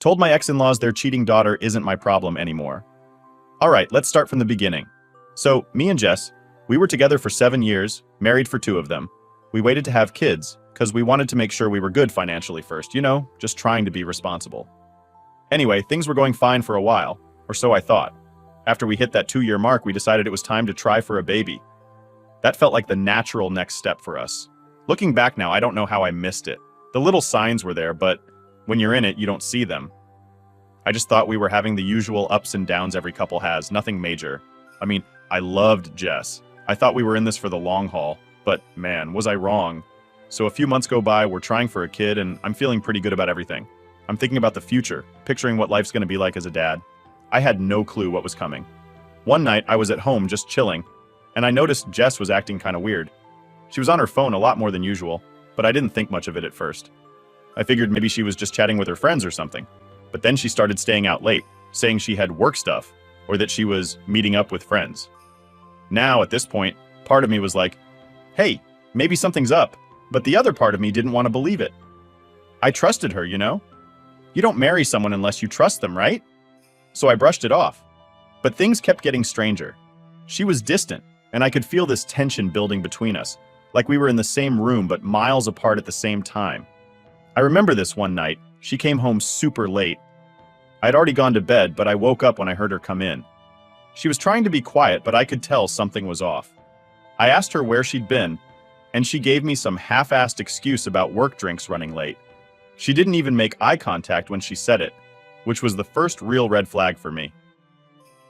Told my ex-in-laws their cheating daughter isn't my problem anymore. All right, let's start from the beginning. So, me and Jess, we were together for 7 years, married for 2 of them. We waited to have kids, because we wanted to make sure we were good financially first, just trying to be responsible. Anyway, things were going fine for a while, or so I thought. After we hit that 2-year mark, we decided it was time to try for a baby. That felt like the natural next step for us. Looking back now, I don't know how I missed it. The little signs were there, but when you're in it, you don't see them. I just thought we were having the usual ups and downs every couple has, nothing major. I mean, I loved Jess. I thought we were in this for the long haul, but man, was I wrong. So a few months go by, we're trying for a kid, and I'm feeling pretty good about everything. I'm thinking about the future, picturing what life's gonna be like as a dad. I had no clue what was coming. One night, I was at home just chilling, and I noticed Jess was acting kinda weird. She was on her phone a lot more than usual, but I didn't think much of it at first. I figured maybe she was just chatting with her friends or something. But then she started staying out late, saying she had work stuff, or that she was meeting up with friends. Now, at this point, part of me was like, hey, maybe something's up, but the other part of me didn't want to believe it. I trusted her, You don't marry someone unless you trust them, right? So I brushed it off. But things kept getting stranger. She was distant, and I could feel this tension building between us, like we were in the same room but miles apart at the same time. I remember this one night. She came home super late. I'd already gone to bed, but I woke up when I heard her come in. She was trying to be quiet, but I could tell something was off. I asked her where she'd been, and she gave me some half-assed excuse about work drinks running late. She didn't even make eye contact when she said it, which was the first real red flag for me.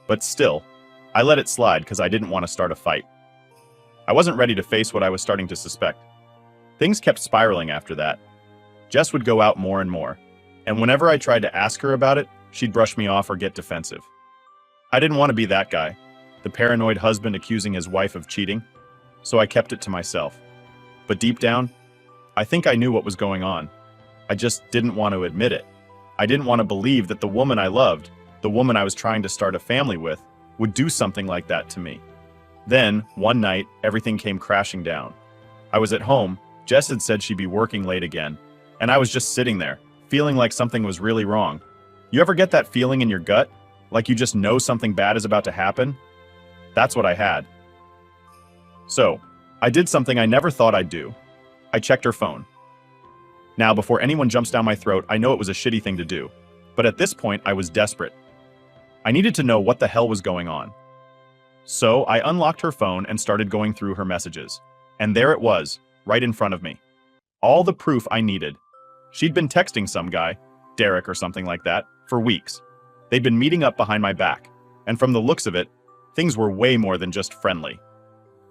But still, I let it slide because I didn't want to start a fight. I wasn't ready to face what I was starting to suspect. Things kept spiraling after that. Jess would go out more and more, and whenever I tried to ask her about it, she'd brush me off or get defensive. I didn't want to be that guy, the paranoid husband accusing his wife of cheating, so I kept it to myself. But deep down, I think I knew what was going on. I just didn't want to admit it. I didn't want to believe that the woman I loved, the woman I was trying to start a family with, would do something like that to me. Then, one night, everything came crashing down. I was at home, Jess had said she'd be working late again, and I was just sitting there, feeling like something was really wrong. You ever get that feeling in your gut? Like you just know something bad is about to happen? That's what I had. So, I did something I never thought I'd do. I checked her phone. Now, before anyone jumps down my throat, I know it was a shitty thing to do. But at this point, I was desperate. I needed to know what the hell was going on. So, I unlocked her phone and started going through her messages. And there it was, right in front of me. All the proof I needed. She'd been texting some guy, Derek or something like that, for weeks. They'd been meeting up behind my back. And from the looks of it, things were way more than just friendly.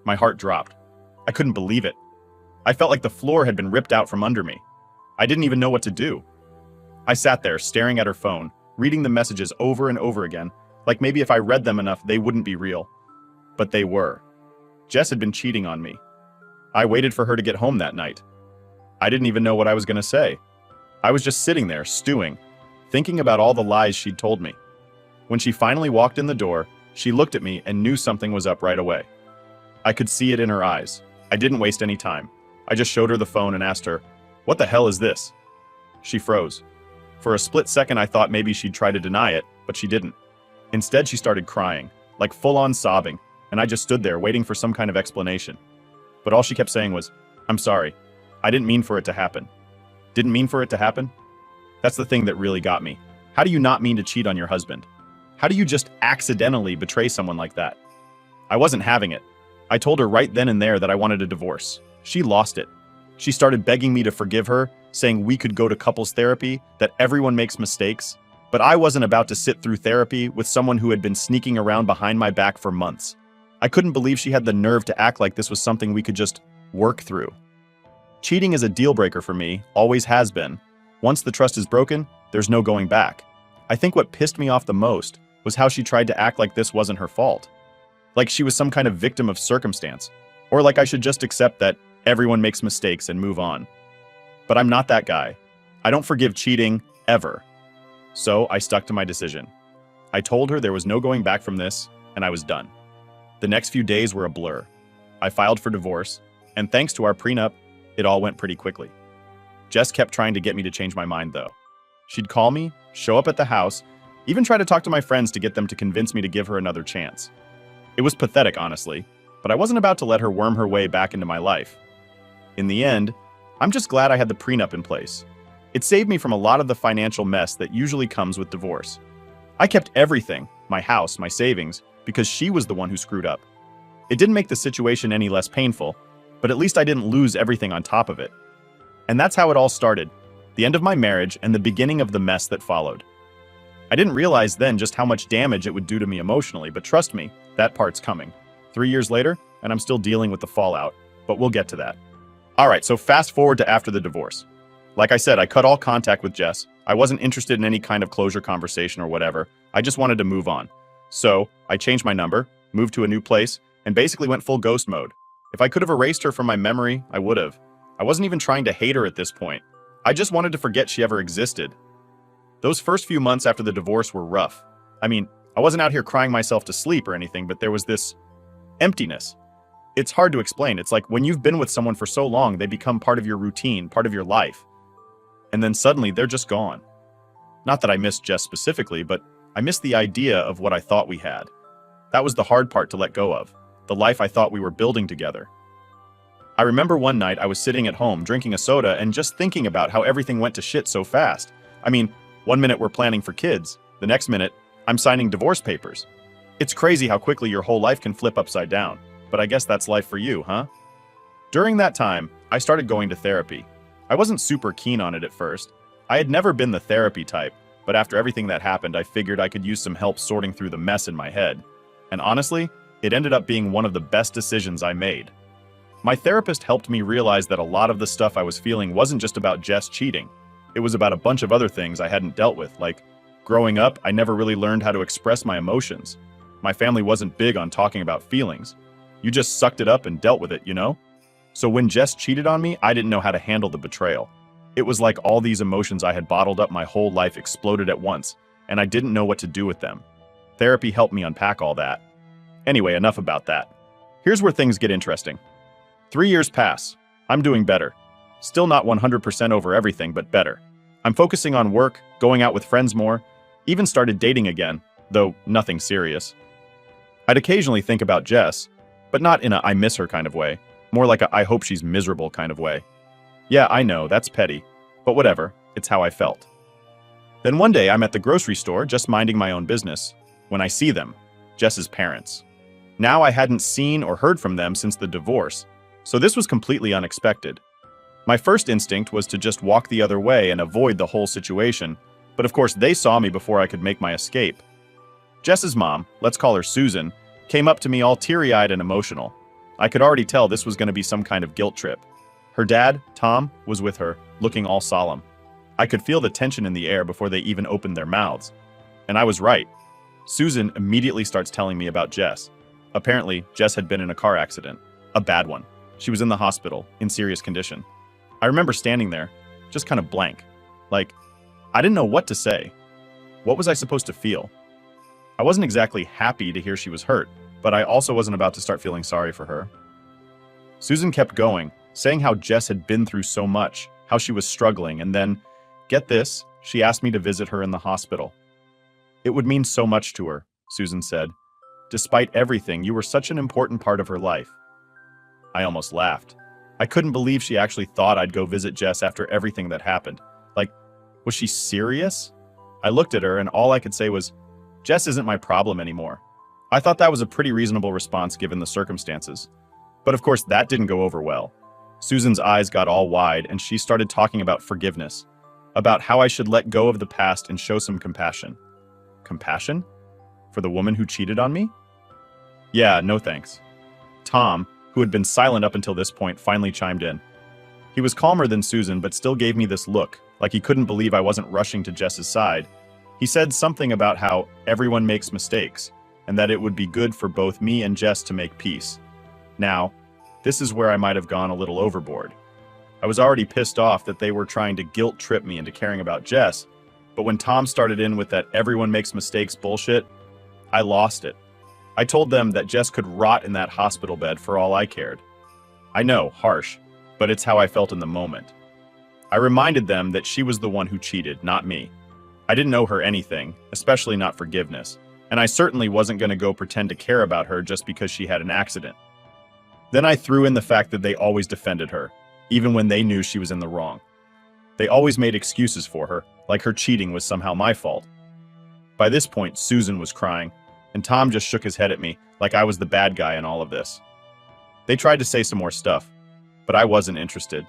My heart dropped. I couldn't believe it. I felt like the floor had been ripped out from under me. I didn't even know what to do. I sat there staring at her phone, reading the messages over and over again, like maybe if I read them enough, they wouldn't be real. But they were. Jess had been cheating on me. I waited for her to get home that night. I didn't even know what I was going to say. I was just sitting there, stewing, thinking about all the lies she'd told me. When she finally walked in the door, she looked at me and knew something was up right away. I could see it in her eyes. I didn't waste any time. I just showed her the phone and asked her, "What the hell is this?" She froze. For a split second, I thought maybe she'd try to deny it, but she didn't. Instead, she started crying, like full-on sobbing, and I just stood there waiting for some kind of explanation. But all she kept saying was, "I'm sorry. I didn't mean for it to happen." Didn't mean for it to happen? That's the thing that really got me. How do you not mean to cheat on your husband? How do you just accidentally betray someone like that? I wasn't having it. I told her right then and there that I wanted a divorce. She lost it. She started begging me to forgive her, saying we could go to couples therapy, that everyone makes mistakes. But I wasn't about to sit through therapy with someone who had been sneaking around behind my back for months. I couldn't believe she had the nerve to act like this was something we could just work through. Cheating is a deal breaker for me, always has been. Once the trust is broken, there's no going back. I think what pissed me off the most was how she tried to act like this wasn't her fault. Like she was some kind of victim of circumstance. Or like I should just accept that everyone makes mistakes and move on. But I'm not that guy. I don't forgive cheating, ever. So I stuck to my decision. I told her there was no going back from this, and I was done. The next few days were a blur. I filed for divorce, and thanks to our prenup, it all went pretty quickly. Jess kept trying to get me to change my mind, though. She'd call me, show up at the house, even try to talk to my friends to get them to convince me to give her another chance. It was pathetic, honestly, but I wasn't about to let her worm her way back into my life. In the end, I'm just glad I had the prenup in place. It saved me from a lot of the financial mess that usually comes with divorce. I kept everything, my house, my savings, because she was the one who screwed up. It didn't make the situation any less painful, but at least I didn't lose everything on top of it. And that's how it all started, the end of my marriage and the beginning of the mess that followed. I didn't realize then just how much damage it would do to me emotionally, but trust me, that part's coming. 3 years later, and I'm still dealing with the fallout, but we'll get to that. All right, so fast forward to after the divorce. Like I said, I cut all contact with Jess. I wasn't interested in any kind of closure conversation or whatever. I just wanted to move on. So I changed my number, moved to a new place, and basically went full ghost mode. If I could have erased her from my memory, I would have. I wasn't even trying to hate her at this point. I just wanted to forget she ever existed. Those first few months after the divorce were rough. I mean, I wasn't out here crying myself to sleep or anything, but there was this emptiness. It's hard to explain. It's like when you've been with someone for so long, they become part of your routine, part of your life. And then suddenly they're just gone. Not that I miss Jess specifically, but I miss the idea of what I thought we had. That was the hard part to let go of, the life I thought we were building together. I remember one night I was sitting at home drinking a soda and just thinking about how everything went to shit so fast. I mean, 1 minute we're planning for kids, the next minute I'm signing divorce papers. It's crazy how quickly your whole life can flip upside down, but I guess that's life for you, huh? During that time, I started going to therapy. I wasn't super keen on it at first. I had never been the therapy type, but after everything that happened, I figured I could use some help sorting through the mess in my head. And honestly, it ended up being one of the best decisions I made. My therapist helped me realize that a lot of the stuff I was feeling wasn't just about Jess cheating. It was about a bunch of other things I hadn't dealt with, like growing up, I never really learned how to express my emotions. My family wasn't big on talking about feelings. You just sucked it up and dealt with it, you know? So when Jess cheated on me, I didn't know how to handle the betrayal. It was like all these emotions I had bottled up my whole life exploded at once, and I didn't know what to do with them. Therapy helped me unpack all that. Anyway, enough about that. Here's where things get interesting. 3 years pass. I'm doing better. Still not 100% over everything, but better. I'm focusing on work, going out with friends more, even started dating again, though nothing serious. I'd occasionally think about Jess, but not in a I miss her kind of way, more like a I hope she's miserable kind of way. Yeah, I know, that's petty, but whatever, it's how I felt. Then one day I'm at the grocery store just minding my own business, when I see them, Jess's parents. Now I hadn't seen or heard from them since the divorce, so this was completely unexpected. My first instinct was to just walk the other way and avoid the whole situation, but of course they saw me before I could make my escape. Jess's mom, let's call her Susan, came up to me all teary-eyed and emotional. I could already tell this was going to be some kind of guilt trip. Her dad, Tom, was with her, looking all solemn. I could feel the tension in the air before they even opened their mouths. And I was right. Susan immediately starts telling me about Jess. Apparently, Jess had been in a car accident. A bad one. She was in the hospital, in serious condition. I remember standing there, just kind of blank. Like, I didn't know what to say. What was I supposed to feel? I wasn't exactly happy to hear she was hurt, but I also wasn't about to start feeling sorry for her. Susan kept going, saying how Jess had been through so much, how she was struggling, and then, get this, she asked me to visit her in the hospital. It would mean so much to her, Susan said. Despite everything, you were such an important part of her life. I almost laughed. I couldn't believe she actually thought I'd go visit Jess after everything that happened. Like, was she serious? I looked at her and all I could say was, Jess isn't my problem anymore. I thought that was a pretty reasonable response given the circumstances. But of course that didn't go over well. Susan's eyes got all wide and she started talking about forgiveness, about how I should let go of the past and show some compassion. Compassion? For the woman who cheated on me? Yeah, no thanks. Tom, who had been silent up until this point, finally chimed in. He was calmer than Susan, but still gave me this look, like he couldn't believe I wasn't rushing to Jess's side. He said something about how everyone makes mistakes, and that it would be good for both me and Jess to make peace. Now, this is where I might have gone a little overboard. I was already pissed off that they were trying to guilt trip me into caring about Jess, but when Tom started in with that everyone makes mistakes bullshit, I lost it. I told them that Jess could rot in that hospital bed for all I cared. I know, harsh, but it's how I felt in the moment. I reminded them that she was the one who cheated, not me, I didn't owe her anything, especially not forgiveness, and I certainly wasn't going to go pretend to care about her just because she had an accident. Then I threw in the fact that they always defended her, even when they knew she was in the wrong. They always made excuses for her, like her cheating was somehow my fault. By this point, Susan was crying, and Tom just shook his head at me like I was the bad guy in all of this. They tried to say some more stuff, but I wasn't interested.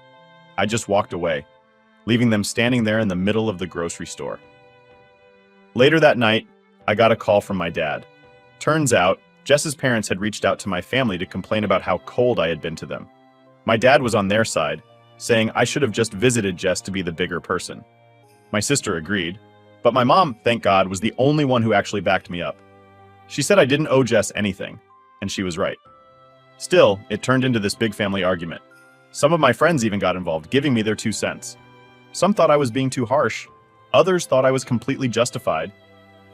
I just walked away, leaving them standing there in the middle of the grocery store. Later that night, I got a call from my dad. Turns out, Jess's parents had reached out to my family to complain about how cold I had been to them. My dad was on their side, saying I should have just visited Jess to be the bigger person. My sister agreed, but my mom, thank God, was the only one who actually backed me up. She said I didn't owe Jess anything, and she was right. Still, it turned into this big family argument. Some of my friends even got involved, giving me their 2 cents. Some thought I was being too harsh. Others thought I was completely justified.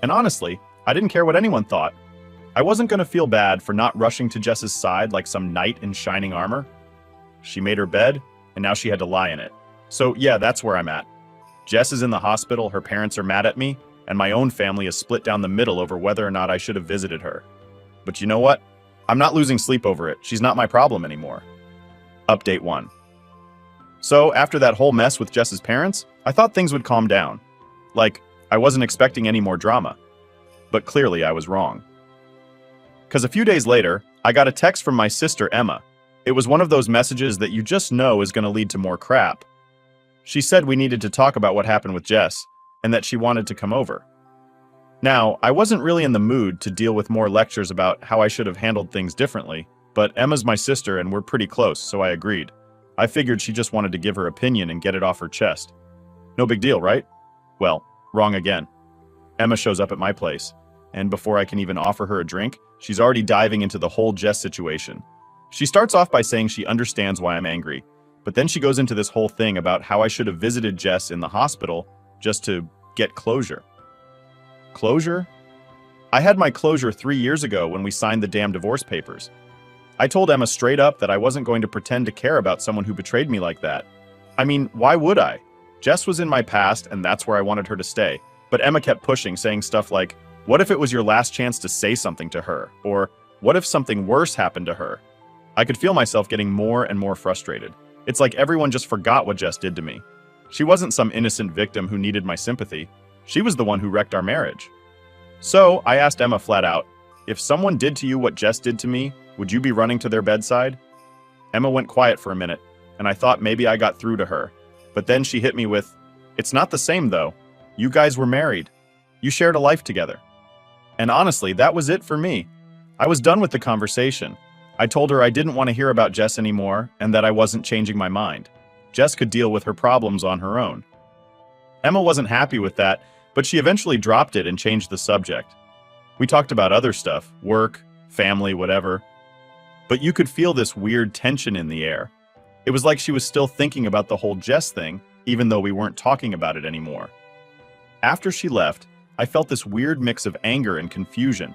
And honestly, I didn't care what anyone thought. I wasn't going to feel bad for not rushing to Jess's side like some knight in shining armor. She made her bed, and now she had to lie in it. So yeah, that's where I'm at. Jess is in the hospital, her parents are mad at me, and my own family is split down the middle over whether or not I should have visited her. But you know what? I'm not losing sleep over it. She's not my problem anymore. Update 1. So after that whole mess with Jess's parents, I thought things would calm down. Like, I wasn't expecting any more drama. But clearly I was wrong. Because a few days later, I got a text from my sister Emma. It was one of those messages that you just know is going to lead to more crap. She said we needed to talk about what happened with Jess, and that she wanted to come over. Now, I wasn't really in the mood to deal with more lectures about how I should have handled things differently, but Emma's my sister and we're pretty close, so I agreed. I figured she just wanted to give her opinion and get it off her chest. No big deal, right? Well, wrong again. Emma shows up at my place, and before I can even offer her a drink, she's already diving into the whole Jess situation. She starts off by saying she understands why I'm angry, but then she goes into this whole thing about how I should have visited Jess in the hospital just to get closure. Closure? I had my closure 3 years ago when we signed the damn divorce papers. I told Emma straight up that I wasn't going to pretend to care about someone who betrayed me like that. I mean, why would I? Jess was in my past and that's where I wanted her to stay. But Emma kept pushing, saying stuff like, what if it was your last chance to say something to her? Or what if something worse happened to her? I could feel myself getting more and more frustrated. It's like everyone just forgot what Jess did to me. She wasn't some innocent victim who needed my sympathy. She was the one who wrecked our marriage. So I asked Emma flat out, if someone did to you what Jess did to me, would you be running to their bedside? Emma went quiet for a minute, and I thought maybe I got through to her. But then she hit me with, it's not the same though. You guys were married. You shared a life together. And honestly, that was it for me. I was done with the conversation. I told her I didn't want to hear about Jess anymore and that I wasn't changing my mind. Jess could deal with her problems on her own. Emma wasn't happy with that, but she eventually dropped it and changed the subject. We talked about other stuff, work, family, whatever. But you could feel this weird tension in the air. It was like she was still thinking about the whole Jess thing, even though we weren't talking about it anymore. After she left, I felt this weird mix of anger and confusion.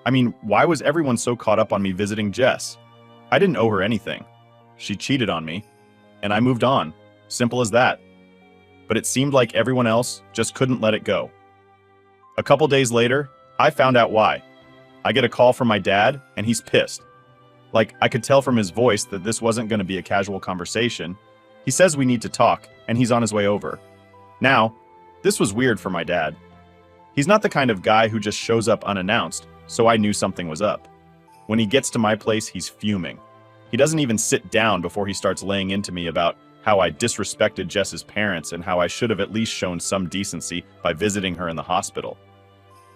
I mean, why was everyone so caught up on me visiting Jess? I didn't owe her anything. She cheated on me, and I moved on. Simple as that. But it seemed like everyone else just couldn't let it go. A couple days later, I found out why. I get a call from my dad, and he's pissed. Like, I could tell from his voice that this wasn't going to be a casual conversation. He says we need to talk, and he's on his way over. Now, this was weird for my dad. He's not the kind of guy who just shows up unannounced, so I knew something was up. When he gets to my place, he's fuming. He doesn't even sit down before he starts laying into me about how I disrespected Jess's parents and how I should have at least shown some decency by visiting her in the hospital.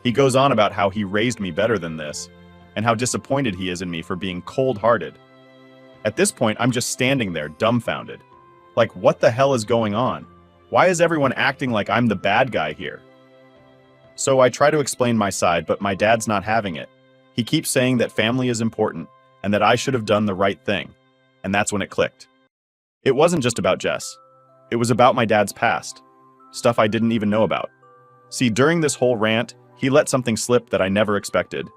He goes on about how he raised me better than this, and how disappointed he is in me for being cold-hearted. At this point, I'm just standing there, dumbfounded. Like, what the hell is going on? Why is everyone acting like I'm the bad guy here? So I try to explain my side, but my dad's not having it. He keeps saying that family is important, and that I should have done the right thing. And that's when it clicked. It wasn't just about Jess. It was about my dad's past. Stuff I didn't even know about. See, during this whole rant, he let something slip that I never expected.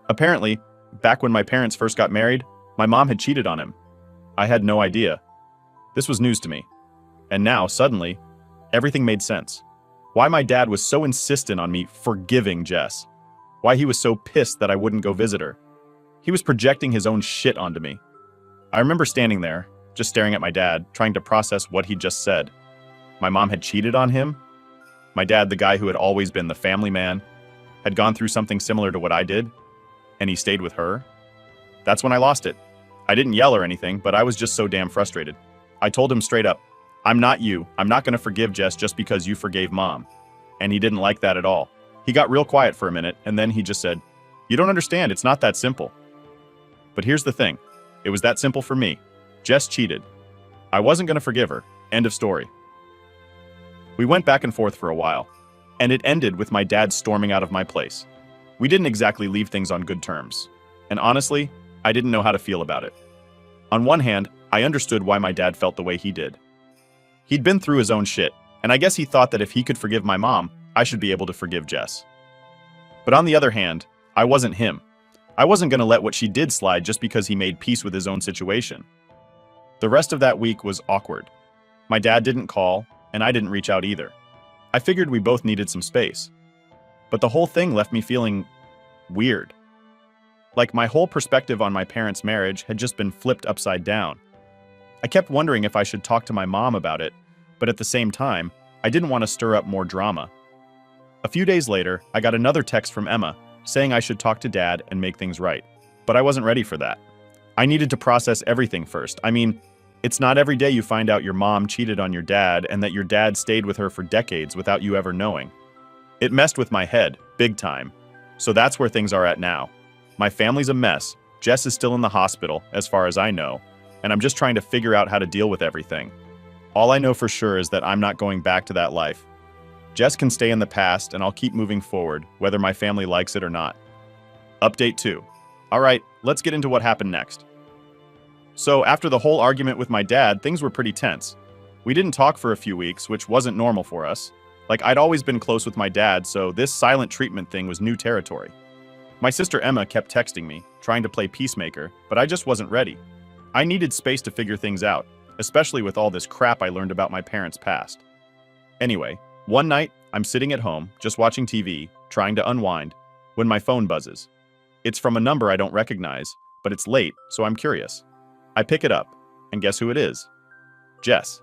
Apparently, back when my parents first got married, my mom had cheated on him. I had no idea. This was news to me. And now, suddenly, everything made sense. Why my dad was so insistent on me forgiving Jess. Why he was so pissed that I wouldn't go visit her. He was projecting his own shit onto me. I remember standing there, just staring at my dad, trying to process what he'd just said. My mom had cheated on him. My dad, the guy who had always been the family man, had gone through something similar to what I did, and he stayed with her. That's when I lost it. I didn't yell or anything, but I was just so damn frustrated. I told him straight up, I'm not you. I'm not going to forgive Jess just because you forgave Mom. And he didn't like that at all. He got real quiet for a minute, and then he just said, you don't understand, it's not that simple. But here's the thing. It was that simple for me. Jess cheated. I wasn't going to forgive her. End of story. We went back and forth for a while, and it ended with my dad storming out of my place. We didn't exactly leave things on good terms. And honestly, I didn't know how to feel about it. On one hand, I understood why my dad felt the way he did. He'd been through his own shit, and I guess he thought that if he could forgive my mom, I should be able to forgive Jess. But on the other hand, I wasn't him. I wasn't going to let what she did slide just because he made peace with his own situation. The rest of that week was awkward. My dad didn't call, and I didn't reach out either. I figured we both needed some space. But the whole thing left me feeling weird. Like my whole perspective on my parents' marriage had just been flipped upside down. I kept wondering if I should talk to my mom about it, but at the same time, I didn't want to stir up more drama. A few days later, I got another text from Emma saying I should talk to Dad and make things right. But I wasn't ready for that. I needed to process everything first. I mean, it's not every day you find out your mom cheated on your dad and that your dad stayed with her for decades without you ever knowing. It messed with my head, big time. So that's where things are at now. My family's a mess. Jess is still in the hospital, as far as I know, and I'm just trying to figure out how to deal with everything. All I know for sure is that I'm not going back to that life. Jess can stay in the past, and I'll keep moving forward, whether my family likes it or not. Update 2. All right, let's get into what happened next. So after the whole argument with my dad, things were pretty tense. We didn't talk for a few weeks, which wasn't normal for us. Like, I'd always been close with my dad, so this silent treatment thing was new territory. My sister Emma kept texting me, trying to play peacemaker, but I just wasn't ready. I needed space to figure things out, especially with all this crap I learned about my parents' past. Anyway, one night, I'm sitting at home, just watching TV, trying to unwind, when my phone buzzes. It's from a number I don't recognize, but it's late, so I'm curious. I pick it up, and guess who it is? Jess.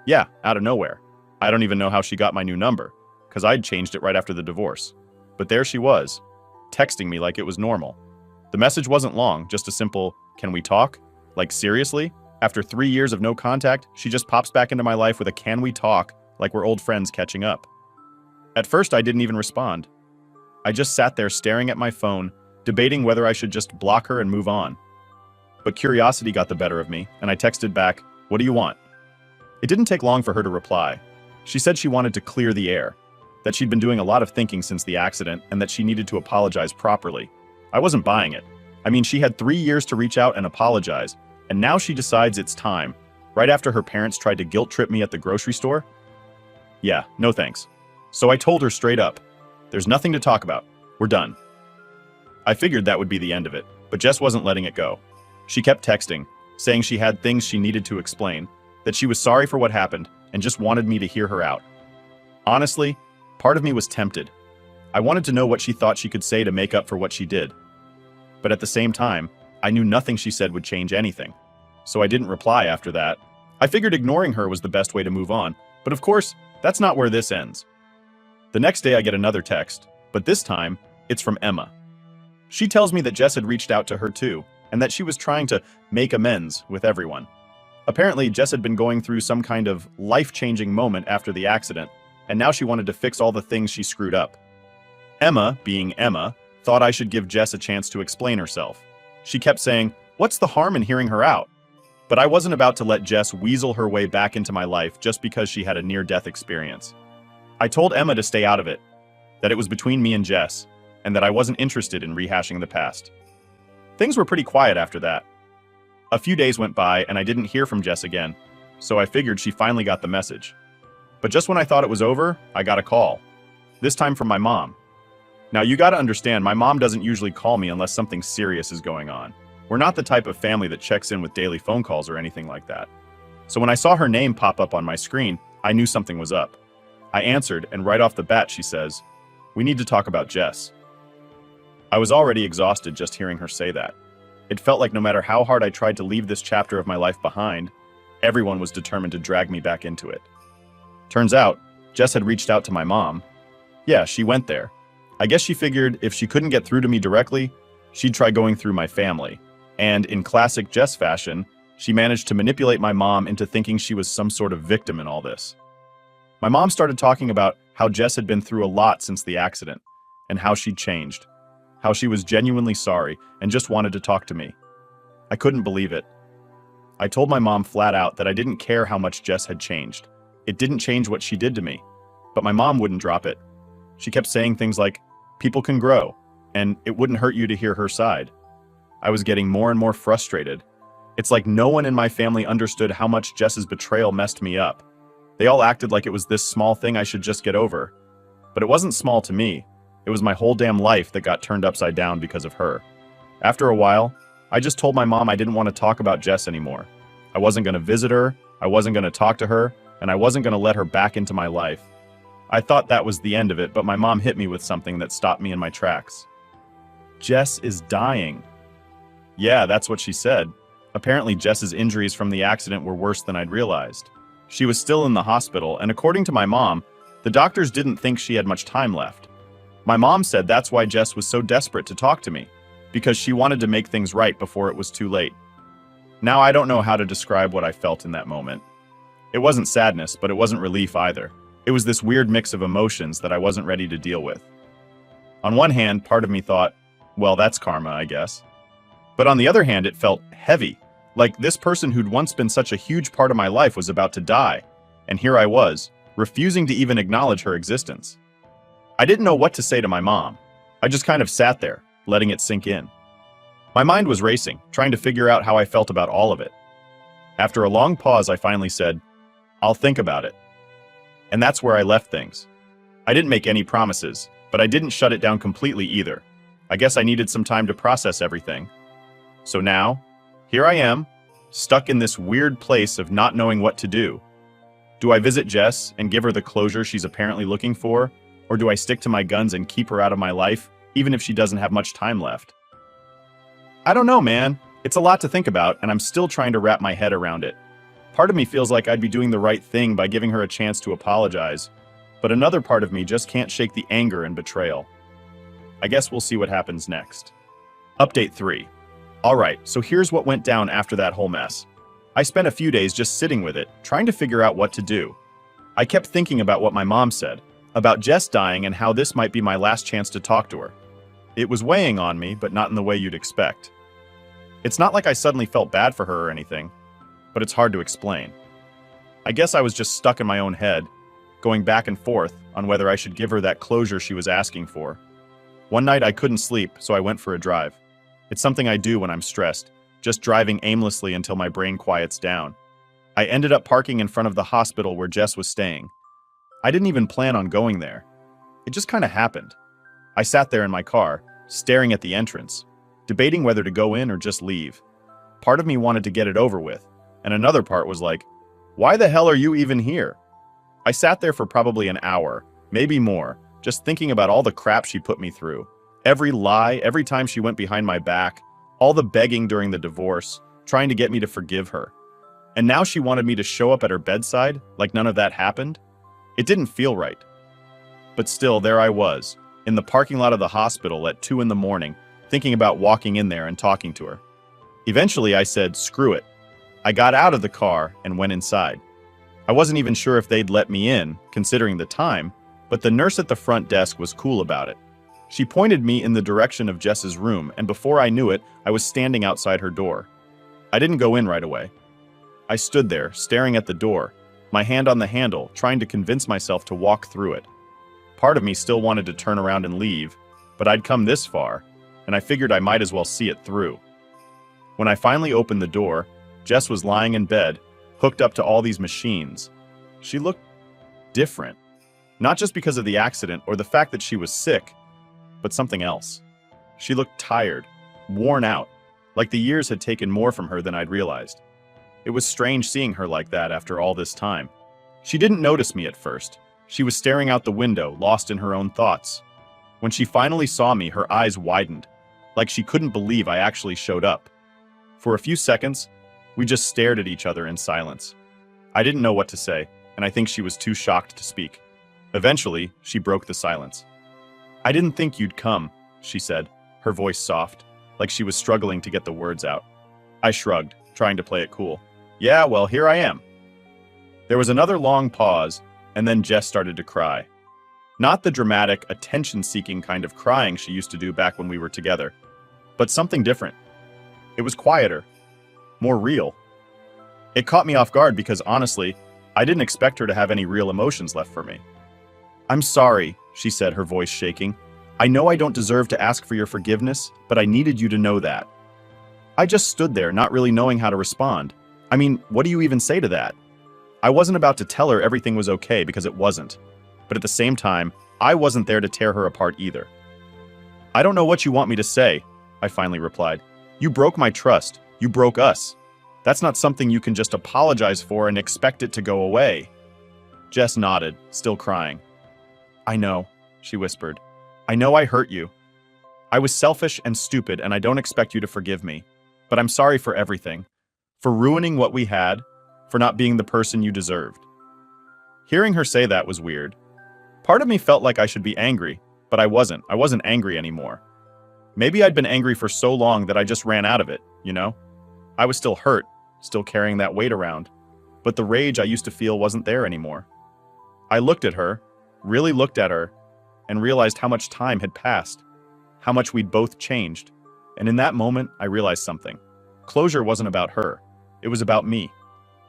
Yeah, out of nowhere. I don't even know how she got my new number, because I'd changed it right after the divorce. But there she was, texting me like it was normal. The message wasn't long, just a simple, "Can we talk?" Like, seriously? After 3 years of no contact, she just pops back into my life with a "Can we talk?" like we're old friends catching up. At first, I didn't even respond. I just sat there staring at my phone, debating whether I should just block her and move on. But curiosity got the better of me, and I texted back, "What do you want?" It didn't take long for her to reply. She said she wanted to clear the air, that she'd been doing a lot of thinking since the accident, and that she needed to apologize properly. I wasn't buying it. I mean, she had 3 years to reach out and apologize, and now she decides it's time, right after her parents tried to guilt-trip me at the grocery store? Yeah, no thanks. So I told her straight up, there's nothing to talk about. We're done. I figured that would be the end of it, but Jess wasn't letting it go. She kept texting, saying she had things she needed to explain, that she was sorry for what happened, and just wanted me to hear her out. Honestly, part of me was tempted. I wanted to know what she thought she could say to make up for what she did. But at the same time, I knew nothing she said would change anything. So I didn't reply after that. I figured ignoring her was the best way to move on, but of course, that's not where this ends. The next day I get another text, but this time, it's from Emma. She tells me that Jess had reached out to her too, and that she was trying to make amends with everyone. Apparently, Jess had been going through some kind of life-changing moment after the accident, and now she wanted to fix all the things she screwed up. Emma, being Emma, thought I should give Jess a chance to explain herself. She kept saying, "What's the harm in hearing her out?" But I wasn't about to let Jess weasel her way back into my life just because she had a near-death experience. I told Emma to stay out of it, that it was between me and Jess, and that I wasn't interested in rehashing the past. Things were pretty quiet after that. A few days went by and I didn't hear from Jess again, so I figured she finally got the message. But just when I thought it was over, I got a call. This time from my mom. Now you gotta understand, my mom doesn't usually call me unless something serious is going on. We're not the type of family that checks in with daily phone calls or anything like that. So when I saw her name pop up on my screen, I knew something was up. I answered, and right off the bat she says, "We need to talk about Jess." I was already exhausted just hearing her say that. It felt like no matter how hard I tried to leave this chapter of my life behind, everyone was determined to drag me back into it. Turns out, Jess had reached out to my mom. Yeah, she went there. I guess she figured if she couldn't get through to me directly, she'd try going through my family. And in classic Jess fashion, she managed to manipulate my mom into thinking she was some sort of victim in all this. My mom started talking about how Jess had been through a lot since the accident, and how she'd changed. How she was genuinely sorry and just wanted to talk to me. I couldn't believe it. I told my mom flat out that I didn't care how much Jess had changed. It didn't change what she did to me. But my mom wouldn't drop it. She kept saying things like, "People can grow," and it wouldn't hurt you to hear her side. I was getting more and more frustrated. It's like no one in my family understood how much Jess's betrayal messed me up. They all acted like it was this small thing I should just get over. But it wasn't small to me. It was my whole damn life that got turned upside down because of her. After a while, I just told my mom I didn't want to talk about Jess anymore. I wasn't going to visit her, I wasn't going to talk to her, and I wasn't going to let her back into my life. I thought that was the end of it, but my mom hit me with something that stopped me in my tracks. "Jess is dying." Yeah, that's what she said. Apparently Jess's injuries from the accident were worse than I'd realized. She was still in the hospital, and according to my mom, the doctors didn't think she had much time left. My mom said that's why Jess was so desperate to talk to me, because she wanted to make things right before it was too late. Now I don't know how to describe what I felt in that moment. It wasn't sadness, but it wasn't relief either. It was this weird mix of emotions that I wasn't ready to deal with. On one hand, part of me thought, well, that's karma, I guess. But on the other hand, it felt heavy, like this person who'd once been such a huge part of my life was about to die, and here I was, refusing to even acknowledge her existence. I didn't know what to say to my mom. I just kind of sat there, letting it sink in. My mind was racing, trying to figure out how I felt about all of it. After a long pause, I finally said, "I'll think about it." And that's where I left things. I didn't make any promises, but I didn't shut it down completely either. I guess I needed some time to process everything. So now, here I am, stuck in this weird place of not knowing what to do. Do I visit Jess and give her the closure she's apparently looking for? Or do I stick to my guns and keep her out of my life, even if she doesn't have much time left? I don't know, man. It's a lot to think about, and I'm still trying to wrap my head around it. Part of me feels like I'd be doing the right thing by giving her a chance to apologize, but another part of me just can't shake the anger and betrayal. I guess we'll see what happens next. Update 3. Alright, so here's what went down after that whole mess. I spent a few days just sitting with it, trying to figure out what to do. I kept thinking about what my mom said, about Jess dying and how this might be my last chance to talk to her. It was weighing on me, but not in the way you'd expect. It's not like I suddenly felt bad for her or anything, but it's hard to explain. I guess I was just stuck in my own head, going back and forth on whether I should give her that closure she was asking for. One night I couldn't sleep, so I went for a drive. It's something I do when I'm stressed, just driving aimlessly until my brain quiets down. I ended up parking in front of the hospital where Jess was staying. I didn't even plan on going there. It just kind of happened. I sat there in my car, staring at the entrance, debating whether to go in or just leave. Part of me wanted to get it over with, and another part was like, why the hell are you even here? I sat there for probably an hour, maybe more, just thinking about all the crap she put me through. Every lie, every time she went behind my back, all the begging during the divorce, trying to get me to forgive her. And now she wanted me to show up at her bedside like none of that happened? It didn't feel right. But still, there I was, in the parking lot of the hospital at 2 in the morning, thinking about walking in there and talking to her. Eventually, I said, screw it. I got out of the car and went inside. I wasn't even sure if they'd let me in, considering the time, but the nurse at the front desk was cool about it. She pointed me in the direction of Jess's room, and before I knew it, I was standing outside her door. I didn't go in right away. I stood there, staring at the door, my hand on the handle, trying to convince myself to walk through it. Part of me still wanted to turn around and leave, but I'd come this far, and I figured I might as well see it through. When I finally opened the door, Jess was lying in bed, hooked up to all these machines. She looked different. Not just because of the accident or the fact that she was sick, but something else. She looked tired, worn out, like the years had taken more from her than I'd realized. It was strange seeing her like that after all this time. She didn't notice me at first. She was staring out the window, lost in her own thoughts. When she finally saw me, her eyes widened, like she couldn't believe I actually showed up. For a few seconds, we just stared at each other in silence. I didn't know what to say, and I think she was too shocked to speak. Eventually, she broke the silence. "I didn't think you'd come," she said, her voice soft, like she was struggling to get the words out. I shrugged, trying to play it cool. "Yeah, well, here I am." There was another long pause, and then Jess started to cry. Not the dramatic, attention-seeking kind of crying she used to do back when we were together, but something different. It was quieter, more real. It caught me off guard because, honestly, I didn't expect her to have any real emotions left for me. "I'm sorry," she said, her voice shaking. "I know I don't deserve to ask for your forgiveness, but I needed you to know that." I just stood there, not really knowing how to respond. I mean, what do you even say to that? I wasn't about to tell her everything was okay because it wasn't. But at the same time, I wasn't there to tear her apart either. "I don't know what you want me to say," I finally replied. "You broke my trust. You broke us. That's not something you can just apologize for and expect it to go away." Jess nodded, still crying. "I know," she whispered. "I know I hurt you. I was selfish and stupid, and I don't expect you to forgive me. But I'm sorry for everything. For ruining what we had, for not being the person you deserved." Hearing her say that was weird. Part of me felt like I should be angry, but I wasn't. I wasn't angry anymore. Maybe I'd been angry for so long that I just ran out of it, you know? I was still hurt, still carrying that weight around, but the rage I used to feel wasn't there anymore. I looked at her, really looked at her, and realized how much time had passed, how much we'd both changed. And in that moment, I realized something. Closure wasn't about her. It was about me.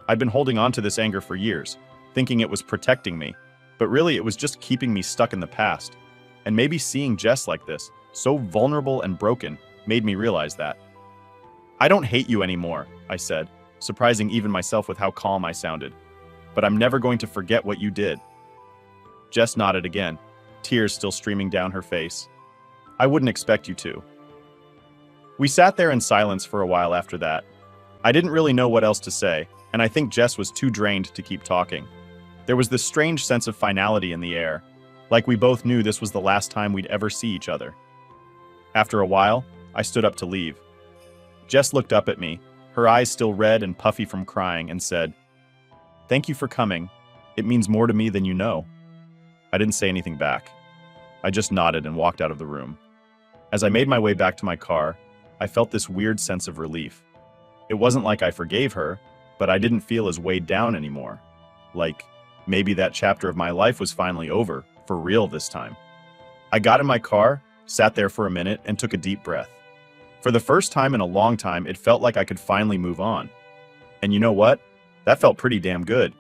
I'd been holding on to this anger for years, thinking it was protecting me, but really it was just keeping me stuck in the past. And maybe seeing Jess like this, so vulnerable and broken, made me realize that. "I don't hate you anymore," I said, surprising even myself with how calm I sounded. "But I'm never going to forget what you did." Jess nodded again, tears still streaming down her face. "I wouldn't expect you to." We sat there in silence for a while after that. I didn't really know what else to say, and I think Jess was too drained to keep talking. There was this strange sense of finality in the air, like we both knew this was the last time we'd ever see each other. After a while, I stood up to leave. Jess looked up at me, her eyes still red and puffy from crying, and said, "Thank you for coming. It means more to me than you know." I didn't say anything back. I just nodded and walked out of the room. As I made my way back to my car, I felt this weird sense of relief. It wasn't like I forgave her, but I didn't feel as weighed down anymore. Like, maybe that chapter of my life was finally over, for real this time. I got in my car, sat there for a minute, and took a deep breath. For the first time in a long time, it felt like I could finally move on. And you know what? That felt pretty damn good.